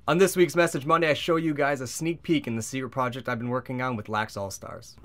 On this week's Message Monday, I show you guys a sneak peek in the secret project I've been working on with Lax All-Stars.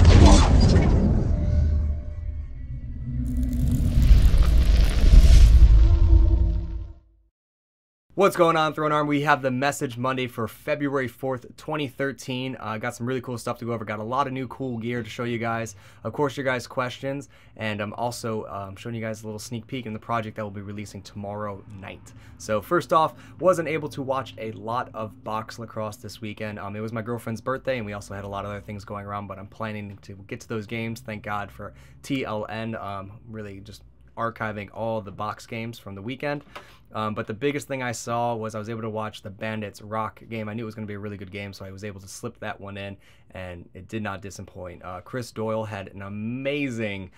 What's going on, Throne Arm? We have the Message Monday for February 4th, 2013. Got some really cool stuff to go over. Got a lot of new cool gear to show you guys. Of course, your guys' questions. And I'm also showing you guys a little sneak peek in the project that we'll be releasing tomorrow night. So first off, wasn't able to watch a lot of box lacrosse this weekend. It was my girlfriend's birthday, and we also had a lot of other things going around, but I'm planning to get to those games. Thank God for TLN. Really just archiving all the box games from the weekend. But the biggest thing I saw was I was able to watch the Bandits Rock game. I knew it was going to be a really good game, so I was able to slip that one in, and it did not disappoint. Chris Doyle had an amazing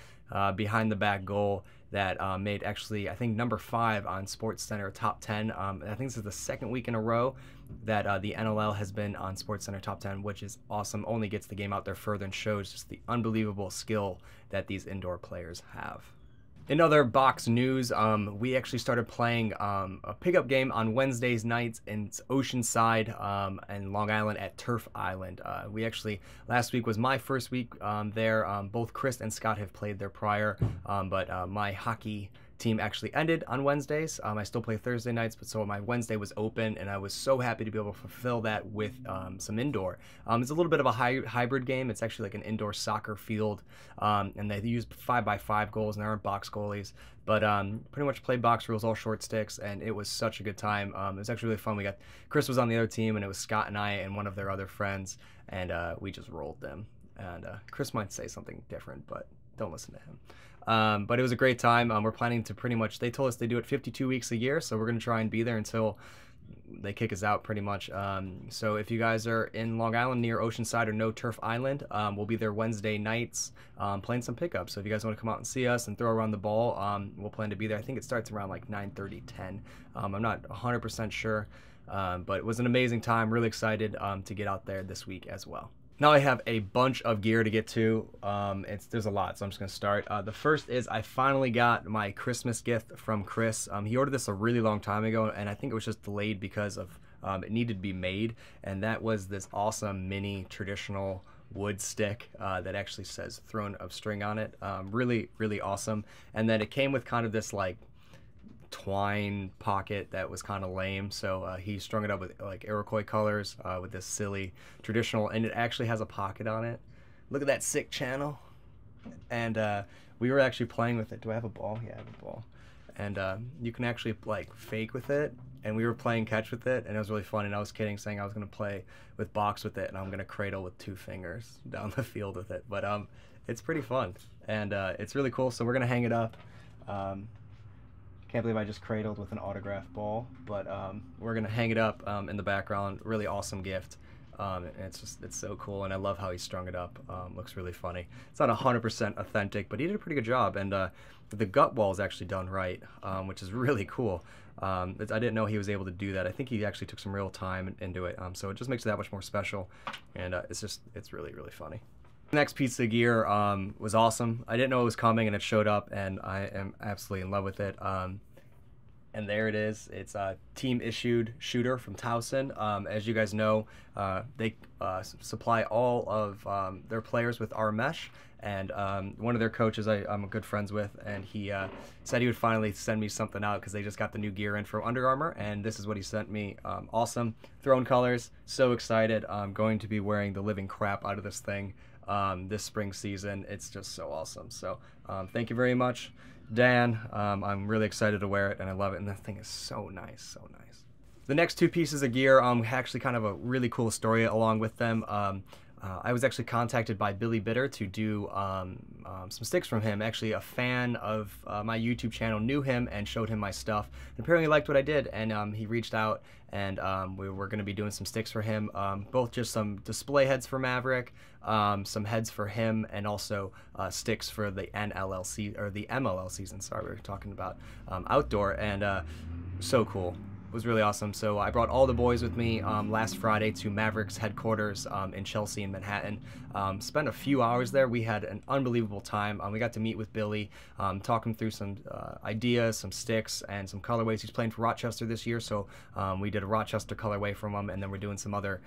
behind-the-back goal that made actually, I think, number 5 on SportsCenter Top 10. I think this is the second week in a row that the NLL has been on SportsCenter Top 10, which is awesome. Only gets the game out there further and shows just the unbelievable skill that these indoor players have. In other box news, we actually started playing a pickup game on Wednesdays nights in Oceanside and Long Island at Turf Island. Last week was my first week there. Both Chris and Scott have played there prior, but my hockey team actually ended on Wednesdays. I still play Thursday nights, but so my Wednesday was open, and I was so happy to be able to fulfill that with some indoor. It's a little bit of a hybrid game. It's actually like an indoor soccer field, and they use 5x5 goals, and there aren't box goalies, but pretty much played box rules, all short sticks, and it was such a good time. It was actually really fun. Chris was on the other team, and it was Scott and I and one of their other friends, and we just rolled them. And Chris might say something different, but don't listen to him. But it was a great time. We're planning to pretty much, they told us they do it 52 weeks a year, so we're going to try and be there until they kick us out pretty much. So if you guys are in Long Island near Oceanside or No Turf Island, we'll be there Wednesday nights playing some pickups. So if you guys want to come out and see us and throw around the ball, we'll plan to be there. I think it starts around like 9:30, 10. I'm not 100% sure, but it was an amazing time. Really excited to get out there this week as well. Now I have a bunch of gear to get to. There's a lot, so I'm just going to start. The first is I finally got my Christmas gift from Chris. He ordered this a really long time ago, and I think it was just delayed because of it needed to be made, and that was this awesome mini traditional wood stick that actually says Throne of String on it. Really, really awesome. And then it came with kind of this like twine pocket that was kind of lame, so he strung it up with like Iroquois colors with this silly traditional, and it actually has a pocket on it. Look at that sick channel. And we were actually playing with it. Do I have a ball? Yeah, I have a ball. And you can actually like fake with it, and we were playing catch with it, and it was really fun. And I was kidding, saying I was going to play with box with it, and I'm going to cradle with 2 fingers down the field with it. But it's pretty fun, and it's really cool, so we're going to hang it up. Can't believe I just cradled with an autographed ball, but we're gonna hang it up in the background. Really awesome gift. And it's so cool, and I love how he strung it up. Looks really funny. It's not 100% authentic, but he did a pretty good job, and the gut wall is actually done right, which is really cool. I didn't know he was able to do that. I think he actually took some real time into it, so it just makes it that much more special, and it's really, really funny. Next piece of gear was awesome. I didn't know it was coming, and it showed up, and I am absolutely in love with it. And there it is. It's a team-issued shooter from Towson. As you guys know, they supply all of their players with our mesh, and one of their coaches I'm good friends with, and he said he would finally send me something out because they just got the new gear in from Under Armour, and this is what he sent me. Awesome. Throne colors. So excited. I'm going to be wearing the living crap out of this thing this spring season. It's just so awesome. So thank you very much, Dan. I'm really excited to wear it, and I love it, and that thing is so nice, so nice. The next 2 pieces of gear actually kind of a really cool story along with them. I was actually contacted by Billy Bitter to do some sticks from him. Actually, a fan of my YouTube channel knew him and showed him my stuff. And apparently liked what I did, and he reached out, and we were going to be doing some sticks for him, both just some display heads for Maverick, some heads for him, and also sticks for the NLLC or the MLL season. Sorry, we were talking about outdoor, and so cool. was really awesome. So I brought all the boys with me last Friday to Maverick's headquarters in Chelsea in Manhattan. Spent a few hours there. We had an unbelievable time. We got to meet with Billy, talk him through some ideas, some sticks, and some colorways. He's playing for Rochester this year, so we did a Rochester colorway from him, and then we're doing some other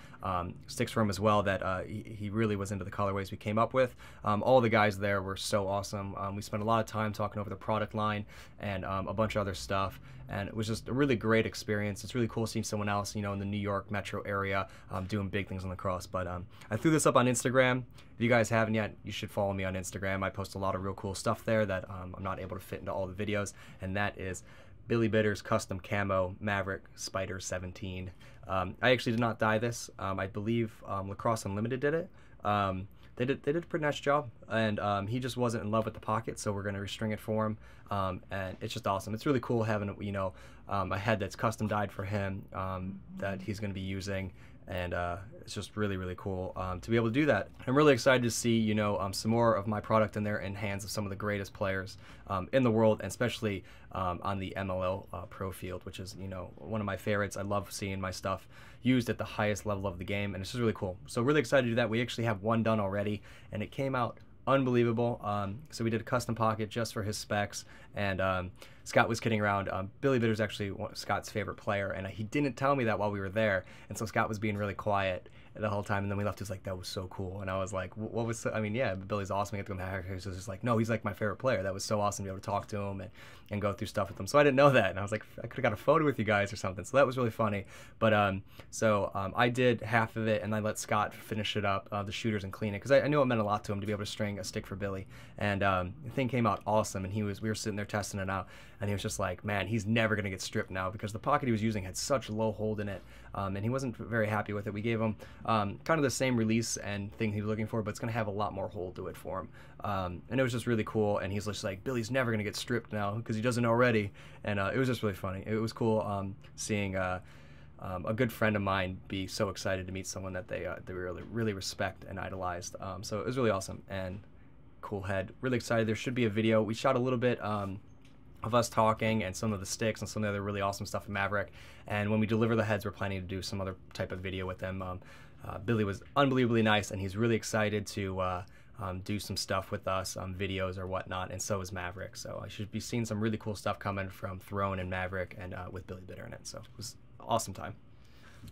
sticks for him as well that he really was into the colorways we came up with. All the guys there were so awesome. We spent a lot of time talking over the product line and a bunch of other stuff, and it was just a really great experience. It's really cool seeing someone else, you know, in the New York metro area doing big things on lacrosse. But I threw this up on Instagram. If you guys haven't yet, you should follow me on Instagram. I post a lot of real cool stuff there that I'm not able to fit into all the videos, and that is Billy Bitter's custom camo Maverick Spider 17. I actually did not dye this. I believe Lacrosse Unlimited did it. They did a pretty nice job, and he just wasn't in love with the pocket, so we're going to restring it for him, and it's just awesome. It's really cool having, you know, a head that's custom dyed for him that he's going to be using, and it's just really, really cool to be able to do that. I'm really excited to see, you know, some more of my product in there in hands of some of the greatest players in the world, and especially on the MLL Pro field, which is, you know, one of my favorites. I love seeing my stuff used at the highest level of the game, and it's just really cool. So really excited to do that. We actually have one done already, and it came out unbelievable. So we did a custom pocket just for his specs, and Scott was kidding around. Billy Bitter's actually Scott's favorite player, and he didn't tell me that while we were there, and so Scott was being really quiet the whole time, and then we left. He was like, "That was so cool," and I was like, "What was?" I mean, yeah, Billy's awesome. I get to go Maverick. He was just like, "No, he's like my favorite player." That was so awesome to be able to talk to him and go through stuff with him. So I didn't know that, and I was like, I could have got a photo with you guys or something. So that was really funny. But I did half of it, and I let Scott finish it up, the shooters, and clean it, because I knew it meant a lot to him to be able to string a stick for Billy. And the thing came out awesome, and we were sitting there testing it out, and he was just like, man, he's never gonna get stripped now, because the pocket he was using had such low hold in it, and he wasn't very happy with it. We gave him kind of the same release and thing he was looking for, but it's gonna have a lot more hold to it for him. And it was just really cool, and he's just like, Billy's never gonna get stripped now because he doesn't know already. And it was just really funny. It was cool seeing a good friend of mine be so excited to meet someone that they really respect and idolized. So it was really awesome and cool head. Really excited. There should be a video. We shot a little bit of us talking and some of the sticks and some of the other really awesome stuff in Maverick. And when we deliver the heads, we're planning to do some other type of video with them. Billy was unbelievably nice, and he's really excited to do some stuff with us, videos or whatnot, and so is Maverick. So I should be seeing some really cool stuff coming from Throne and Maverick, and with Billy Bitter in it. So it was an awesome time.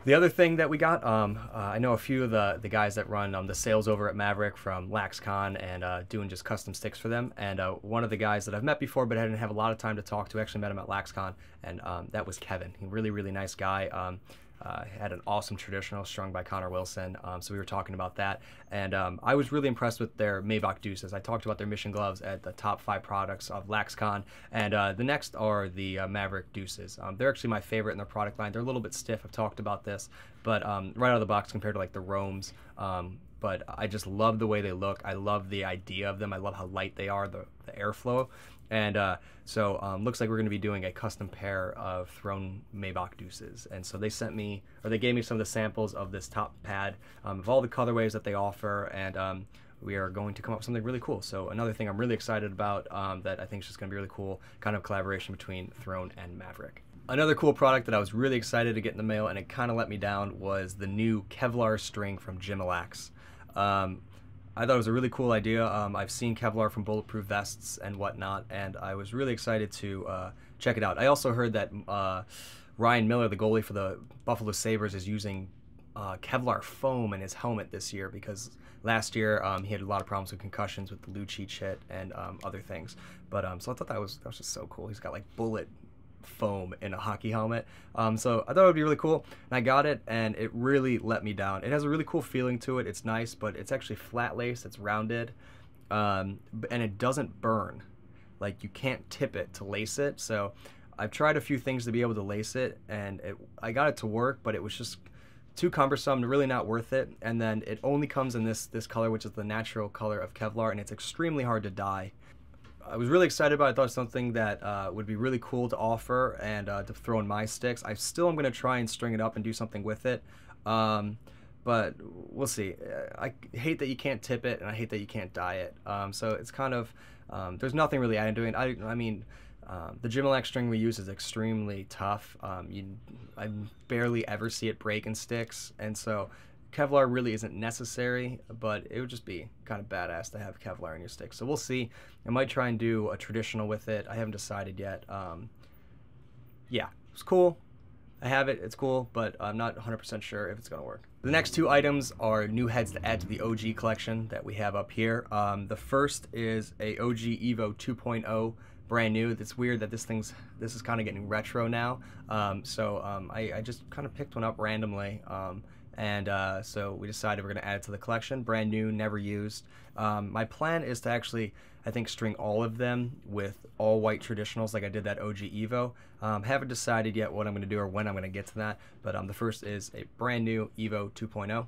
The other thing that we got, I know a few of the guys that run the sales over at Maverick from LaxCon and doing just custom sticks for them. And one of the guys that I've met before but I didn't have a lot of time to talk to, actually met him at LaxCon, and that was Kevin. He really, really nice guy. Had an awesome traditional strung by Connor Wilson, so we were talking about that, and I was really impressed with their Maverick deuces. I talked about their mission gloves at the top 5 products of LaxCon, and the next are the Maverick deuces. They're actually my favorite in their product line. They're a little bit stiff, I've talked about this, but right out of the box compared to like the Roams, but I just love the way they look. I love the idea of them. I love how light they are, the airflow. And so looks like we're going to be doing a custom pair of Throne Maverick deuces. And so they sent me, or they gave me some of the samples of this top pad of all the colorways that they offer, and we are going to come up with something really cool. So another thing I'm really excited about that I think is just going to be really cool, kind of collaboration between Throne and Maverick. Another cool product that I was really excited to get in the mail, and it kind of let me down, was the new Kevlar string from Gimalax. I thought it was a really cool idea. I've seen Kevlar from bulletproof vests and whatnot, and I was really excited to check it out. I also heard that Ryan Miller, the goalie for the Buffalo Sabres, is using Kevlar foam in his helmet this year, because last year he had a lot of problems with concussions with the Lucic hit and other things. But so I thought that was just so cool. He's got like bullet foam in a hockey helmet, so I thought it would be really cool, and I got it, and it really let me down. It has a really cool feeling to it. It's nice, but it's actually flat lace, it's rounded, and it doesn't burn. Like, you can't tip it to lace it. So I've tried a few things to be able to lace it, and I got it to work, but it was just too cumbersome, really not worth it. And then it only comes in this color, which is the natural color of Kevlar, and it's extremely hard to dye. I was really excited about it. I thought it was something that would be really cool to offer and to throw in my sticks. I still am going to try and string it up and do something with it, but we'll see. I hate that you can't tip it, and I hate that you can't dye it. So it's kind of, there's nothing really added to it. I mean, The Gymalac string we use is extremely tough. I barely ever see it break in sticks, and so Kevlar really isn't necessary, but it would just be kind of badass to have Kevlar in your stick. So we'll see. I might try and do a traditional with it. I haven't decided yet. Yeah, it's cool. I have it, it's cool, but I'm not 100% sure if it's gonna work. The next two items are new heads to add to the OG collection that we have up here. The first is a OG Evo 2.0, brand new. It's weird that this is kind of getting retro now. I just kind of picked one up randomly. So we decided we're gonna add it to the collection, brand new, never used. My plan is to actually, I think, string all of them with all white traditionals like I did that OG Evo. Haven't decided yet what I'm gonna do or when I'm gonna get to that, but the first is a brand new Evo 2.0.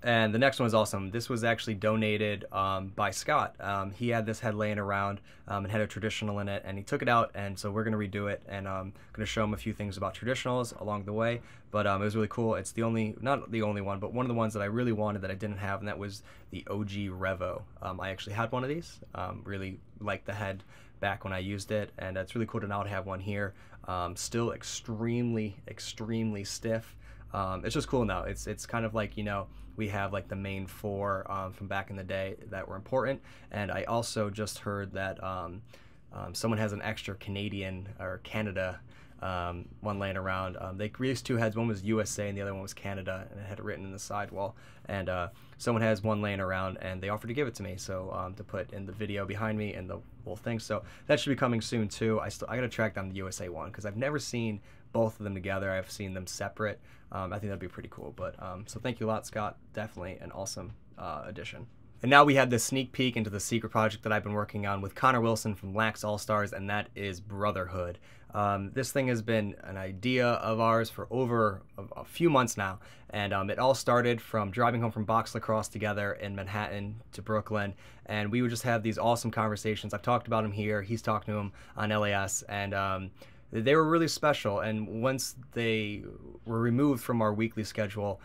And the next one is awesome. This was actually donated by Scott. He had this head laying around and had a traditional in it, and he took it out, and so we're going to redo it, and I'm going to show him a few things about traditionals along the way, but it was really cool. It's not the only one, but one of the ones that I really wanted that I didn't have, and that was the OG Revo. I actually had one of these, really liked the head back when I used it, and it's really cool to now have one here. Still extremely, extremely stiff. It's just cool now. It's kind of like, you know, we have like the main four from back in the day that were important, and I also just heard that someone has an extra Canadian or Canada one laying around. They released two heads. One was USA and the other one was Canada, and it had it written in the sidewall. And someone has one laying around, and they offered to give it to me, so to put in the video behind me and the whole thing. So that should be coming soon too. I gotta track down the USA one because I've never seen both of them together. I've seen them separate. I think that'd be pretty cool. But so thank you a lot, Scott. Definitely an awesome addition. And now we have this sneak peek into the secret project that I've been working on with Connor Wilson from Lax All-Stars, and that is Brotherhood. This thing has been an idea of ours for over a few months now, and it all started from driving home from box lacrosse together in Manhattan to Brooklyn, and we would just have these awesome conversations. I've talked about him here, he's talked to him on LAS, and they were really special, and once they were removed from our weekly schedule,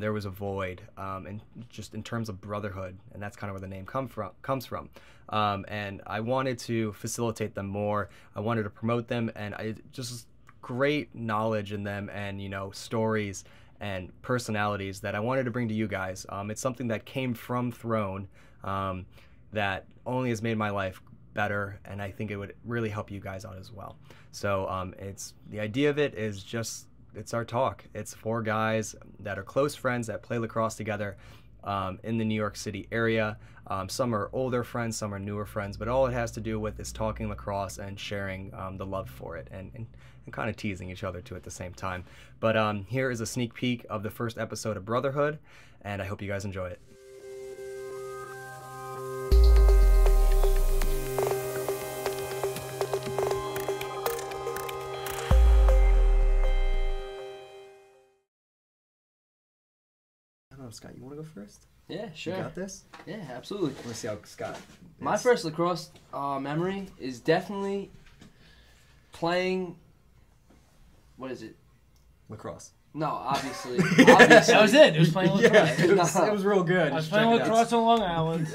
there was a void, and just in terms of brotherhood, and that's kind of where the name comes from. And I wanted to facilitate them more. I wanted to promote them, and just great knowledge in them, and you know, stories and personalities that I wanted to bring to you guys. It's something that came from Throne that only has made my life better, and I think it would really help you guys out as well. So the idea of it is just, it's our talk. It's four guys that are close friends that play lacrosse together in the New York City area. Some are older friends, some are newer friends, but all it has to do with is talking lacrosse and sharing the love for it, and kind of teasing each other too at the same time. But here is a sneak peek of the first episode of Brotherhood, and I hope you guys enjoy it. Scott, you want to go first? Yeah, sure. You got this? Yeah, absolutely. Let's see how Scott is. My first lacrosse memory is definitely playing. What is it? Lacrosse. No, obviously. That was it. It was playing lacrosse. Yeah, it was real good. I was playing lacrosse on Long Island,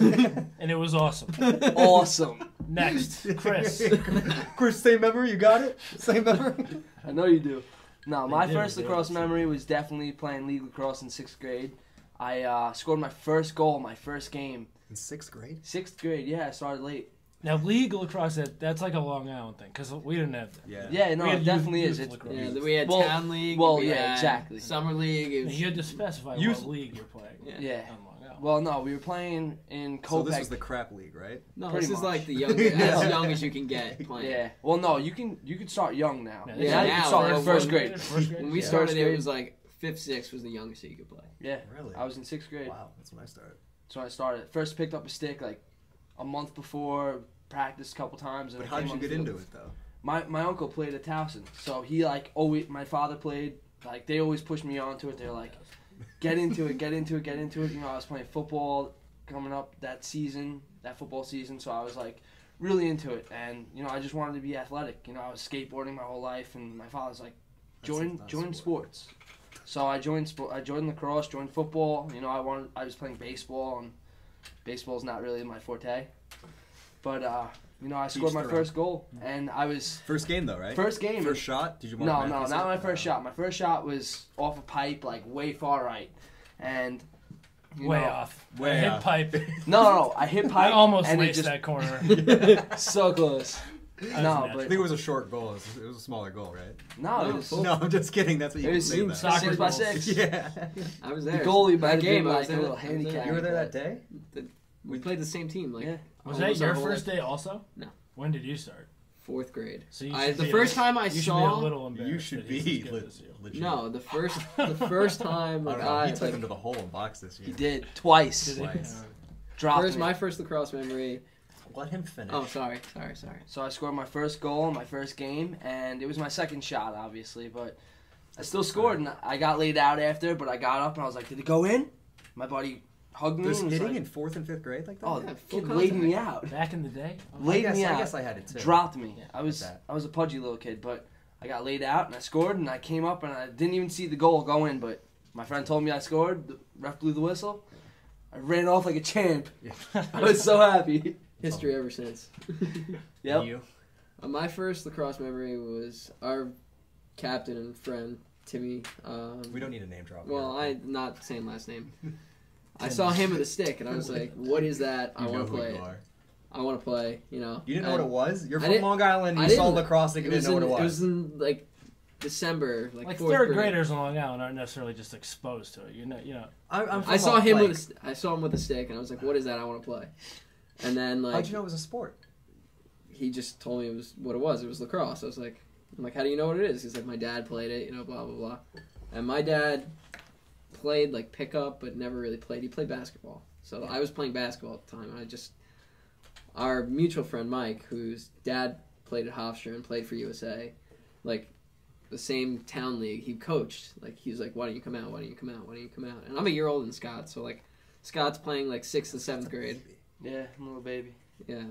and it was awesome. Awesome. Next, Chris. Chris, same memory? You got it? Same memory? I know you do. No, my first lacrosse memory was definitely playing league lacrosse in 6th grade. I scored my first goal, my first game. In 6th grade? 6th grade, yeah. I started late. Now, league lacrosse, that's like a Long Island thing, because we didn't have that. Yeah, no, it definitely is. Yeah, we had town league. Well, yeah, exactly. Summer league. You had to specify what league you're playing. Yeah. On Long Island. Well, no, we were playing in Kopek. So this was the crap league, right? No, Pretty this is much. like the youngest, as young as you can get playing. Yeah. Well, no, you can start young now. Yeah, you can start in first grade. When we started, it was like 5th, 6th was the youngest that you could play. Yeah. Really? I was in 6th grade. Wow, that's when I started. So I started. First picked up a stick like a month before, practiced a couple times. And But how did you get into it, though? My uncle played at Towson, so he like always. My father played. Like they always pushed me onto it. They're like, get into it, get into it, get into it. You know, I was playing football coming up that season, that football season. So I was like really into it, and you know, I just wanted to be athletic. You know, I was skateboarding my whole life, and my father's like, join sports. So I joined lacrosse, joined football. You know, I was playing baseball, and baseball's not really my forte. But I scored my first goal, and I was First game though, right? first game. First shot? Did you mark No, man? not my first shot. My first shot was off a pipe, like way far right, and Way off. Way I hit off. pipe. No, I hit pipe. I almost and it laced just that corner. so close. No, I but think it was a short goal. It was a smaller goal, right? no, it was No, I'm just kidding. That's what you it was say that. soccer 6 by goals. 6. Yeah. I was The there. goalie might That have game, been I like was a there. little I was there. handicap. You were there that day? We played the same team. Like, Yeah. Was almost that your our whole first day also? No. When did you start? 4th grade. So you I, should the be first a, time I you should be a saw. little embarrassed. You should that he's be as good as you. legit. No, the first time I like don't know. He took like, him to the hole and box this year. He did twice. Did he? Twice. Dropped me. my first lacrosse memory. Let him finish. Oh, sorry. So I scored my first goal in my first game, and it was my second shot, obviously, but I still scored, and I got laid out after, but I got up, and I was like, did it go in? My buddy hugged me There's and was hitting like, in 4th and 5th grade like that? oh, Yeah, the full kid laid me contact. out. Back in the day? Laid me I out. guess I had it too. Dropped me. Yeah, I was that. a pudgy little kid, but I got laid out, and I scored, and I came up, and I didn't even see the goal go in, but my friend told me I scored. The ref blew the whistle. I ran off like a champ. Yeah. I was so happy. History ever since. Yep. You? My first lacrosse memory was our captain and friend Timmy. We don't need a name drop. Well, here. I not saying last name. I saw him with a stick, and I was like, "What is that? I You know want to who play you it. are. I want to play." You know. You didn't know what it was? You're I from didn't- Long Island. I You saw didn't- lacrosse and you didn't know what it was. It was in like December, like Like 4th third grade. graders in Long Island aren't necessarily just exposed to it. You know. I'm from I saw him like, with I saw him with a stick, and I was like, "What is that? I want to play." And then like How'd you know it was a sport? he just told me it was what it was. It was lacrosse. I'm like, "How do you know what it is?" He's like, "My dad played it, blah blah blah." And my dad played like pickup, but never really played. He played basketball. So I was playing basketball at the time. Our mutual friend Mike, whose dad played at Hofstra and played for USA, like the same town league, he coached. Like he was like, "Why don't you come out? Why don't you come out? Why don't you come out?" And I'm a year older than Scott, so like Scott's playing like 6th and 7th grade. Yeah, I'm a little baby. Yeah,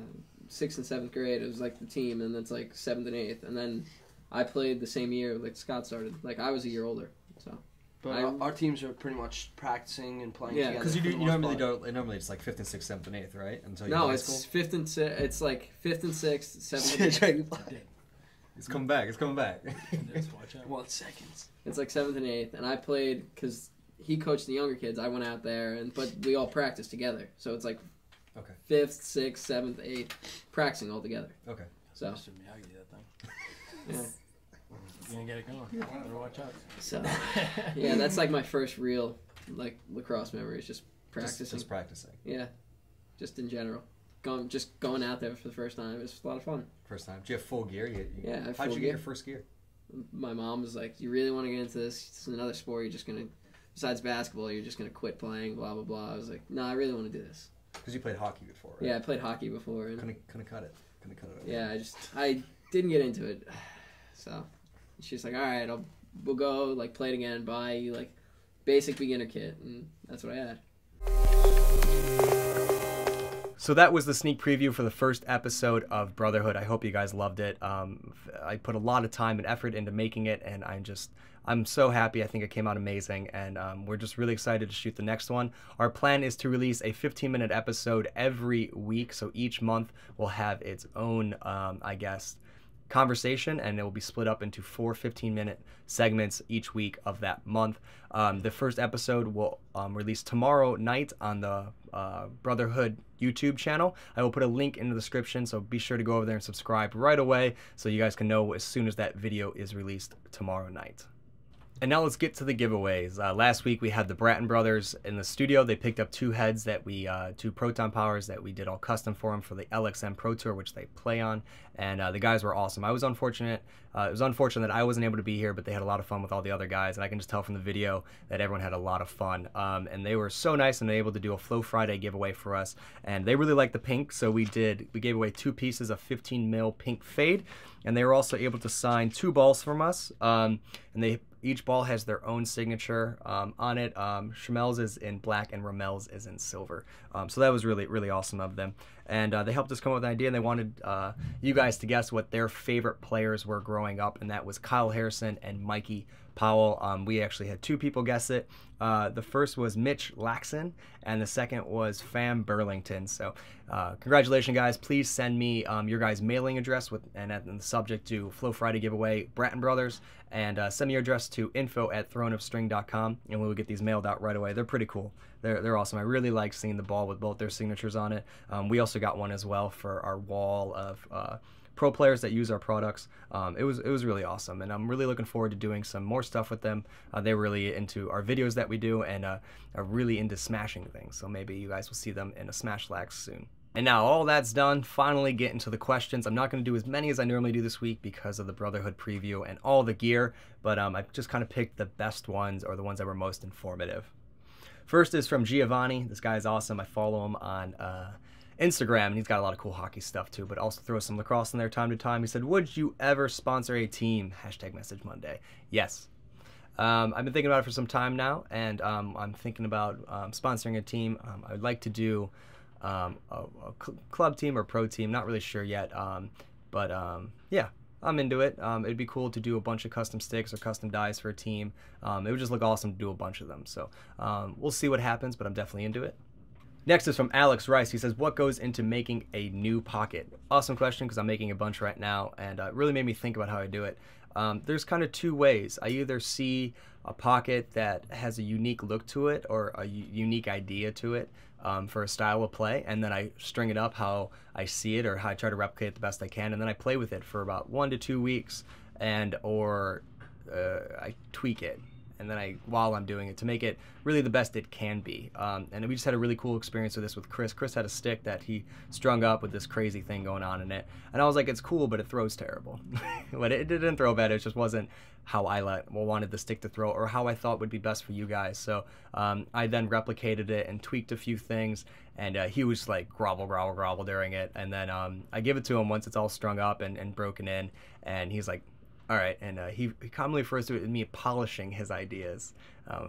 6th and 7th grade. It was like the team, and that's like 7th and 8th, and then I played the same year. Like Scott started. Like I was a year older. So But our teams are pretty much practicing and playing Yeah, together. Because for the you most normally part. don't. Normally it's like 5th and 6th, 7th and 8th, right? Until you no, high it's school. 5th and 6th. It's like 5th and 6th, 7th. And 8th. It's coming back. It's coming back. Just watch out. 1 second. It's like 7th and 8th, and I played because he coached the younger kids. I went out there, but we all practiced together. So it's like Okay. 5th, 6th, 7th, 8th, practicing all together. Okay. So Mr. Miyagi, that thing. yeah, You're gonna get it going. Better watch out. so yeah, that's like my first real like lacrosse memory. Is just practicing. Just practicing. Yeah, just in general, going out there for the first time. It was a lot of fun. First time. Do you have full gear? Yeah, I have How'd full you gear. get your first gear? My mom was like, "You really want to get into this? It's another sport. You're just gonna, besides basketball, you're just gonna quit playing." Blah blah blah. I was like, "No, I really want to do this." Because you played hockey before, right? Yeah, I played hockey before, and Couldn't cut it. Couldn't cut it. yeah, I didn't get into it. So she's like, "All right, we'll go like play it again. Buy you like basic beginner kit," and that's what I had. So that was the sneak preview for the first episode of Brotherhood. I hope you guys loved it. I put a lot of time and effort into making it, and I'm so happy. I think it came out amazing, and we're just really excited to shoot the next one. Our plan is to release a 15-minute episode every week, so each month will have its own, conversation, and it will be split up into 4 15-minute segments each week of that month. The first episode will release tomorrow night on the Brotherhood YouTube channel. I will put a link in the description, so be sure to go over there and subscribe right away so you guys can know as soon as that video is released tomorrow night. And now let's get to the giveaways. Last week we had the Bratton brothers in the studio. They picked up 2 heads that two Proton Powers that we did all custom for them for the LXM Pro Tour, which they play on. And the guys were awesome. It was unfortunate that I wasn't able to be here, but they had a lot of fun with all the other guys. And I can just tell from the video that everyone had a lot of fun. And they were so nice and they were able to do a Flow Friday giveaway for us. And they really liked the pink, so we gave away 2 pieces of 15 mil pink fade. And they were also able to sign 2 balls from us. And each ball has their own signature on it. Shamel's is in black and Ramel's is in silver. So that was really, really awesome of them. And they helped us come up with an idea, and they wanted you guys to guess what their favorite players were growing up, and that was Kyle Harrison and Mikey Powell. We actually had 2 people guess it. The first was Mitch Laxon, and the second was Fam Burlington. So congratulations, guys. Please send me your guys' mailing address and the subject to Flow Friday giveaway, Bratton Brothers, and send me your address to info@throneofstring.com, and we will get these mailed out right away. They're pretty cool. They're awesome. I really like seeing the ball with both their signatures on it. We also got one as well for our wall of pro players that use our products. It was really awesome, and I'm really looking forward to doing some more stuff with them. They're really into our videos that we do, and are really into smashing things, so maybe you guys will see them in a Smash Lax soon. And now all that's done, finally get into the questions. I'm not going to do as many as I normally do this week because of the Brotherhood preview and all the gear, but I've just kind of picked the best ones, or the ones that were most informative. First is from Giovanni. This guy is awesome. I follow him on Instagram, and he's got a lot of cool hockey stuff too, but also throws some lacrosse in there time to time. He said, would you ever sponsor a team? Message Monday. Yes. I've been thinking about it for some time now, and I'm thinking about sponsoring a team. I would like to do a club team or pro team, not really sure yet, but yeah, I'm into it. It'd be cool to do a bunch of custom sticks or custom dies for a team. It would just look awesome to do a bunch of them, so we'll see what happens, but I'm definitely into it. Next is from Alex Rice. He says, what goes into making a new pocket? Awesome question, because I'm making a bunch right now, and it really made me think about how I do it. There's kind of 2 ways. I either see a pocket that has a unique look to it, or a unique idea to it for a style of play, and then I string it up how I see it, or how I try to replicate it the best I can, and then I play with it for about 1 to 2 weeks, or I tweak it. And then while I'm doing it, to make it really the best it can be. And we just had a really cool experience with this with Chris. Chris had a stick that he strung up with this crazy thing going on in it. And I was like, it's cool, but it throws terrible. But it didn't throw bad. It just wasn't how I wanted the stick to throw, or how I thought would be best for you guys. So I then replicated it and tweaked a few things. And he was like grovel, grovel, grovel during it. And then I give it to him once it's all strung up and broken in. And he's like, all right, and he commonly refers to it as me polishing his ideas.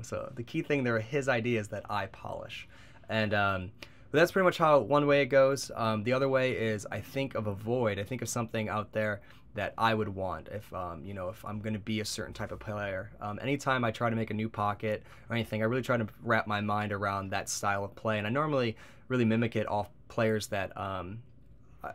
So the key thing there are his ideas that I polish. And but that's pretty much how one way it goes. The other way is I think of a void. I think of something out there that I would want if, you know, if I'm going to be a certain type of player. Anytime I try to make a new pocket or anything, I really try to wrap my mind around that style of play. And I normally really mimic it off players that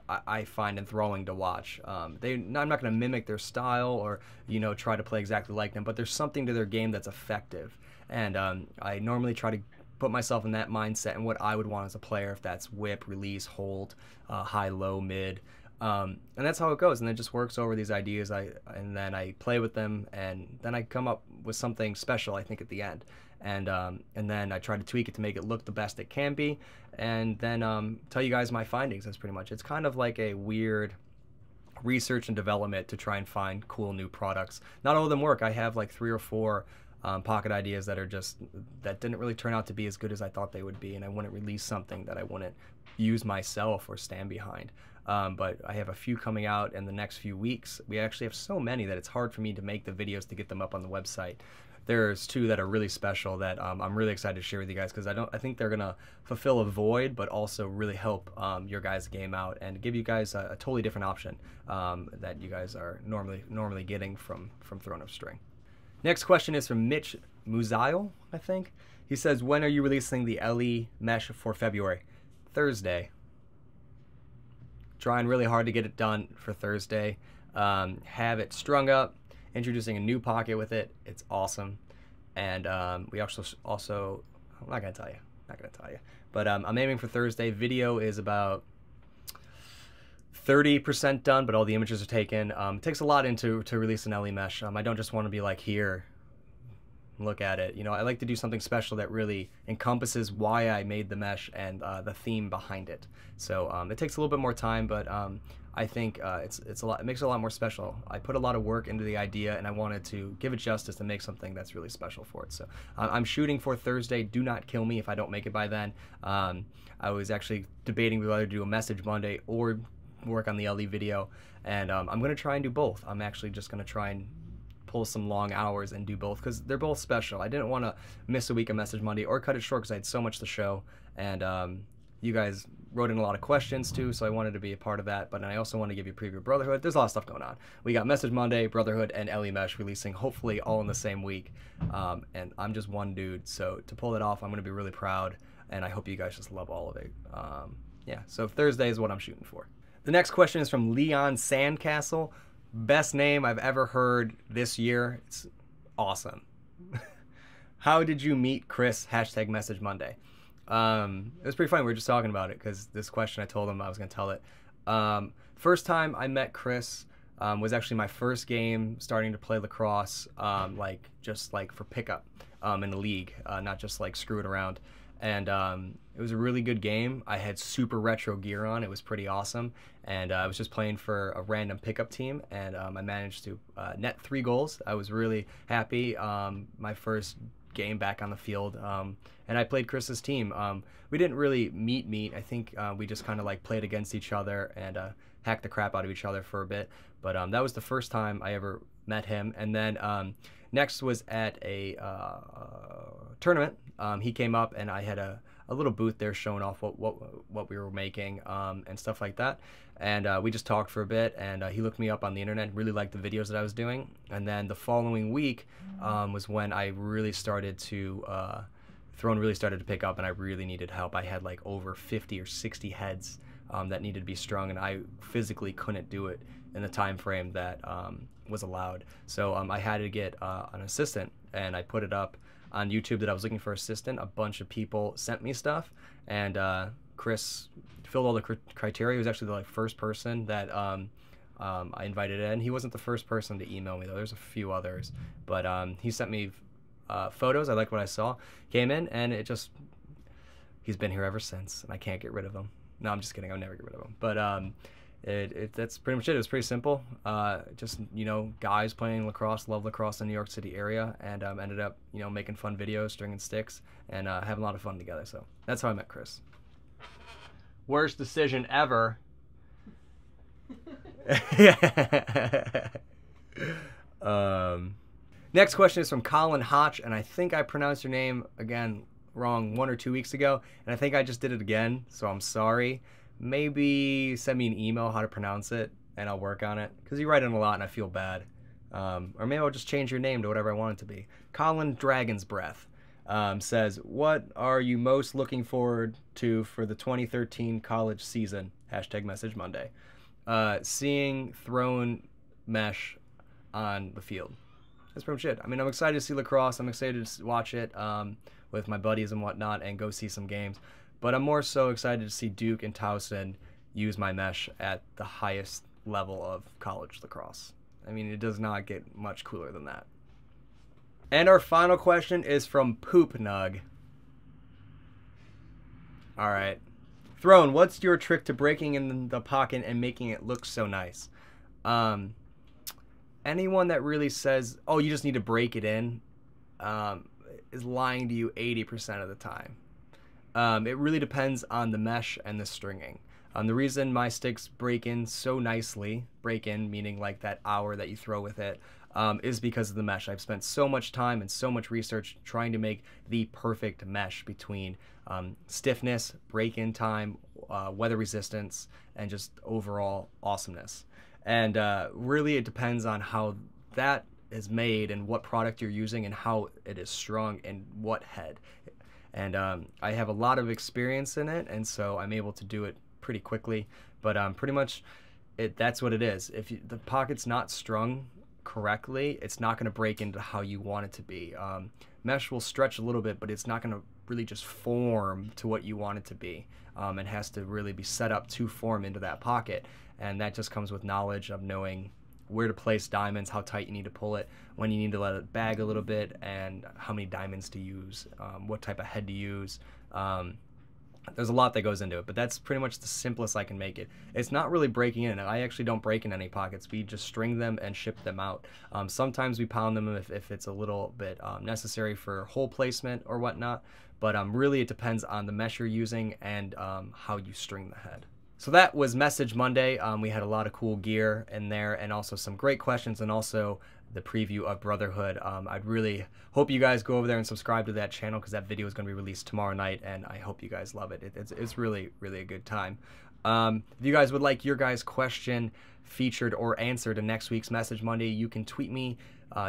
I find enthralling to watch. I'm not going to mimic their style or, you know, try to play exactly like them, but there's something to their game that's effective. And I normally try to put myself in that mindset and what I would want as a player, if that's whip, release, hold, high, low, mid. And that's how it goes. And it just works over these ideas. And then I play with them, and then I come up with something special, I think, at the end. And then I try to tweak it to make it look the best it can be, and then tell you guys my findings. That's pretty much. It's kind of like a weird research and development to try and find cool new products. Not all of them work. I have like 3 or 4 pocket ideas that didn't really turn out to be as good as I thought they would be, and I wouldn't release something that I wouldn't use myself or stand behind. But I have a few coming out in the next few weeks. We actually have so many that it's hard for me to make the videos to get them up on the website. There's 2 that are really special that I'm really excited to share with you guys, because I think they're gonna fulfill a void, but also really help your guys' game out and give you guys a totally different option that you guys are normally getting from Throne of String. Next question is from Mitch Muzail, I think. He says, when are you releasing the LE mesh for February? Thursday. Trying really hard to get it done for Thursday. Have it strung up. Introducing a new pocket with it. It's awesome. And we also I'm not gonna tell you, but I'm aiming for Thursday. Video is about 30% done, but all the images are taken. It takes a lot to release an LE mesh. I don't just want to be like, here, look at it. You know, I like to do something special that really encompasses why I made the mesh and the theme behind it. So it takes a little bit more time, but I think it's a lot. It makes it a lot more special. I put a lot of work into the idea, and I wanted to give it justice and make something that's really special for it. So I'm shooting for Thursday. Do not kill me if I don't make it by then. I was actually debating whether to do a Message Monday or work on the LE video, and I'm going to try and do both. I'm actually just going to try and pull some long hours and do both, because they're both special. I didn't want to miss a week of Message Monday or cut it short because I had so much to show, and you guys wrote in a lot of questions too, so I wanted to be a part of that. But I also want to give you a preview of Brotherhood. There's a lot of stuff going on. We got Message Monday, Brotherhood, and LE Mesh releasing hopefully all in the same week. And I'm just one dude, so to pull it off, I'm going to be really proud, and I hope you guys just love all of it. Yeah, so Thursday is what I'm shooting for. The next question is from Leon Sandcastle. Best name I've ever heard this year. It's awesome. How did you meet Chris? Hashtag Message Monday. It was pretty funny. We were just talking about it because this question, I told him I was going to tell it. First time I met Chris was actually my first game starting to play lacrosse, just for pickup in the league, not just like screw it around. And it was a really good game. I had super retro gear on. It was pretty awesome. And I was just playing for a random pickup team, and I managed to net 3 goals. I was really happy. My first game back on the field, and I played Chris's team. We didn't really meet. I think we just kind of like played against each other and hacked the crap out of each other for a bit. But that was the first time I ever met him. And then next was at a tournament. He came up, and I had a little booth there showing off what we were making and stuff like that. And we just talked for a bit, and he looked me up on the internet, really liked the videos that I was doing. And then the following week was when I really started to, Throne really started to pick up, and I really needed help. I had like over 50 or 60 heads that needed to be strung, and I physically couldn't do it in the time frame that was allowed. So I had to get an assistant, and I put it up on YouTube that I was looking for an assistant. A bunch of people sent me stuff, and Chris filled all the criteria. He was actually the first person that I invited in. He wasn't the first person to email me though. There's a few others, but he sent me photos. I liked what I saw. Came in, and he's been here ever since, and I can't get rid of him. No, I'm just kidding. I'll never get rid of him. But that's pretty much it. It was pretty simple. Just, guys playing lacrosse, love lacrosse in the New York City area, and ended up, making fun videos, stringing sticks, and having a lot of fun together. So that's how I met Chris. Worst decision ever. Next question is from Colin Hotch, and I think I pronounced your name again wrong 1 or 2 weeks ago, and I think I just did it again, so I'm sorry. Maybe send me an email how to pronounce it, and I'll work on it, because you write in a lot and I feel bad. Or maybe I'll just change your name to whatever I want it to be. Colin Dragon's Breath says, what are you most looking forward to for the 2013 college season? Hashtag Message Monday. Seeing Throne Mesh on the field. That's pretty much it. I mean, I'm excited to see lacrosse. I'm excited to watch it with my buddies and whatnot and go see some games. But I'm more so excited to see Duke and Towson use my mesh at the highest level of college lacrosse. I mean, it does not get much cooler than that. And our final question is from Poop Nug. All right. Throne, what's your trick to breaking in the pocket and making it look so nice? Anyone that really says, oh, you just need to break it in, is lying to you 80% of the time. It really depends on the mesh and the stringing. The reason my sticks break in so nicely, break in meaning like that hour that you throw with it, is because of the mesh. I've spent so much time and so much research trying to make the perfect mesh between stiffness, break-in time, weather resistance, and just overall awesomeness. And really it depends on how that is made and what product you're using and how it is strung and what head. And I have a lot of experience in it, and so I'm able to do it pretty quickly. But pretty much that's what it is. If the pocket's not strung correctly, it's not going to break into how you want it to be. Mesh will stretch a little bit, but it's not going to really just form to what you want it to be. It has to really be set up to form into that pocket. And that just comes with knowledge of knowing where to place diamonds, how tight you need to pull it, when you need to let it bag a little bit, and how many diamonds to use, what type of head to use. There's a lot that goes into it, but that's pretty much the simplest I can make it. It's not really breaking in, and I actually don't break in any pockets. We just string them and ship them out. Sometimes we pound them if it's a little bit necessary for hole placement or whatnot, but really it depends on the mesh you're using and how you string the head. So that was Message Monday. We had a lot of cool gear in there and also some great questions and also the preview of Brotherhood. I'd really hope you guys go over there and subscribe to that channel, because that video is going to be released tomorrow night, and I hope you guys love it. It's really, really a good time. If you guys would like your guys' question featured or answered in next week's Message Monday, you can tweet me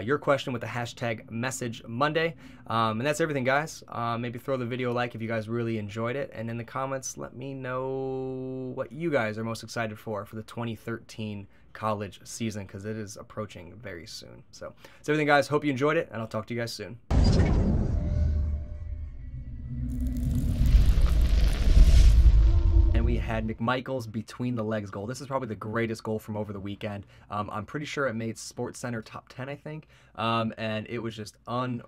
your question with the hashtag Message Monday. And that's everything, guys. Maybe throw the video a like if you guys really enjoyed it, and in the comments let me know what you guys are most excited for the 2013 college season, because it is approaching very soon. So that's everything, guys. Hope you enjoyed it, and I'll talk to you guys soon. We had McMichael's between the legs goal. This is probably the greatest goal from over the weekend. I'm pretty sure it made SportsCenter top 10, I think, and it was just unreal.